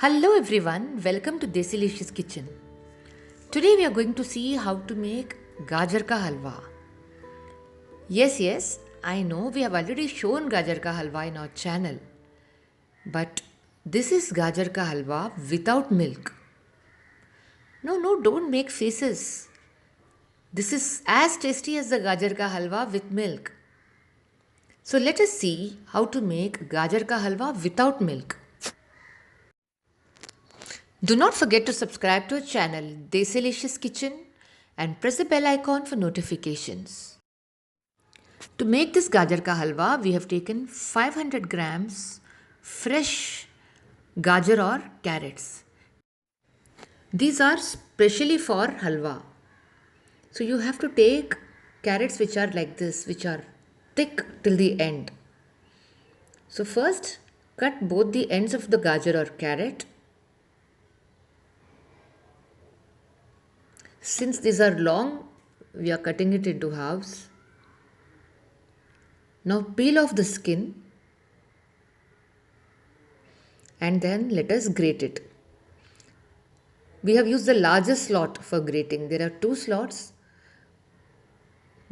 Hello everyone, welcome to Desilicious Kitchen. Today we are going to see how to make gajar ka halwa. Yes, I know we have already shown gajar ka halwa in our channel. But this is gajar ka halwa without milk. No, don't make faces. This is as tasty as the gajar ka halwa with milk. So let us see how to make gajar ka halwa without milk. Do not forget to subscribe to our channel Desilicious Kitchen and press the bell icon for notifications. To make this gajar ka halwa, we have taken 500 grams fresh gajar or carrots. These are specially for halwa. So you have to take carrots which are like this, which are thick till the end. So first cut both the ends of the gajar or carrot. Since these are long, we are cutting it into halves. Now peel off the skin and then let us grate it. We have used the largest slot for grating. There are two slots,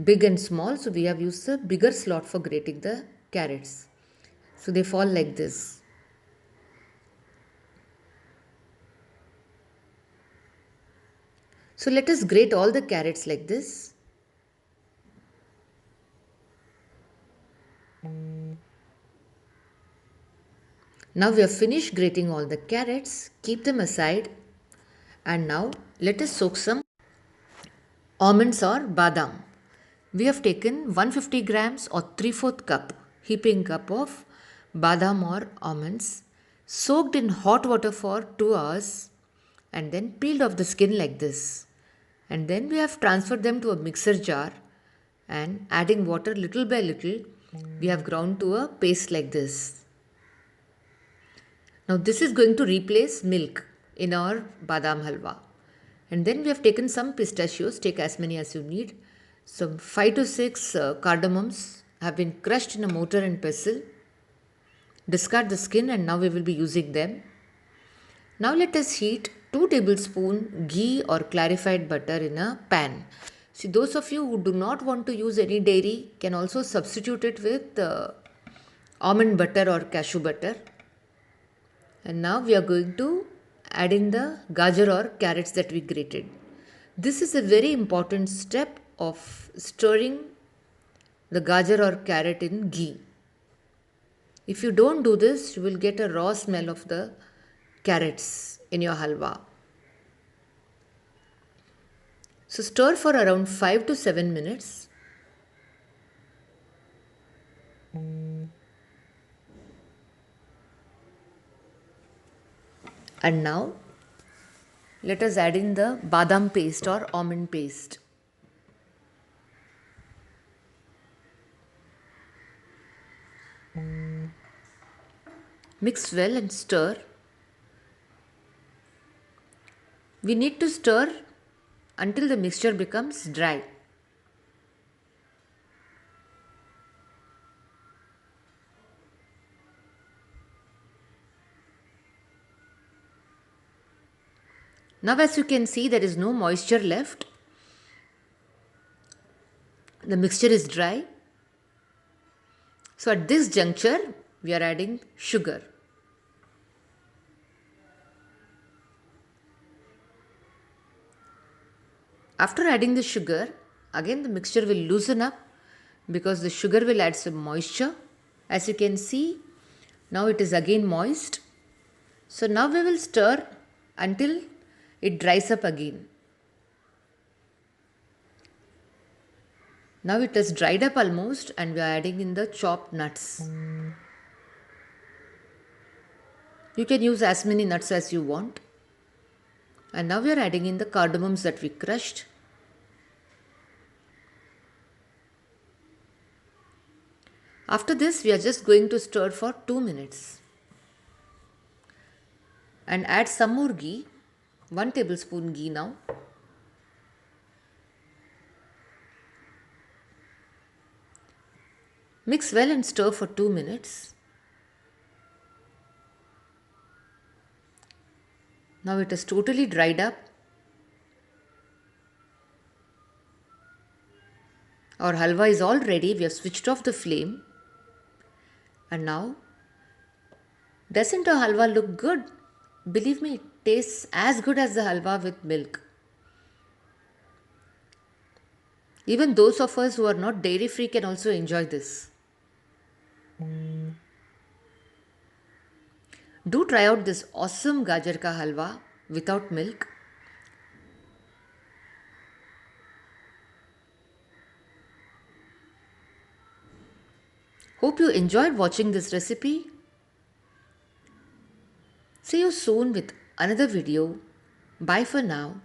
big and small. So we have used the bigger slot for grating the carrots. So they fall like this. So let us grate all the carrots like this. Now we have finished grating all the carrots. Keep them aside. And now let us soak some almonds or badam. We have taken 150 grams or 3/4 cup, heaping cup of badam or almonds, soaked in hot water for 2 hours and then peeled off the skin like this. And then we have transferred them to a mixer jar and adding water little by little, we have ground to a paste like this. Now this is going to replace milk in our badam halwa. And then we have taken some pistachios, take as many as you need. Some 5 to 6 cardamoms have been crushed in a mortar and pestle. Discard the skin and now we will be using them. Now let us heat 2 tablespoons ghee or clarified butter in a pan. See, those of you who do not want to use any dairy can also substitute it with almond butter or cashew butter. And now we are going to add in the gajar or carrots that we grated. This is a very important step of stirring the gajar or carrot in ghee. If you don't do this, you will get a raw smell of the carrots in your halwa. So stir for around 5 to 7 minutes. And now let us add in the badam paste or almond paste. Mix well and stir. We need to stir until the mixture becomes dry. Now as you can see, there is no moisture left. The mixture is dry. So at this juncture, we are adding sugar. After adding the sugar, again the mixture will loosen up because the sugar will add some moisture. As you can see, now it is again moist. So now we will stir until it dries up again. Now it has dried up almost and we are adding in the chopped nuts. You can use as many nuts as you want. And now we are adding in the cardamoms that we crushed. After this, we are just going to stir for 2 minutes. And add some more ghee, 1 tablespoon ghee now. Mix well and stir for 2 minutes. Now it is totally dried up. Our halwa is all ready. We have switched off the flame. And now, doesn't our halwa look good? Believe me, it tastes as good as the halwa with milk. Even those of us who are not dairy free can also enjoy this. Do try out this awesome gajar ka halwa without milk. Hope you enjoyed watching this recipe. See you soon with another video. Bye for now.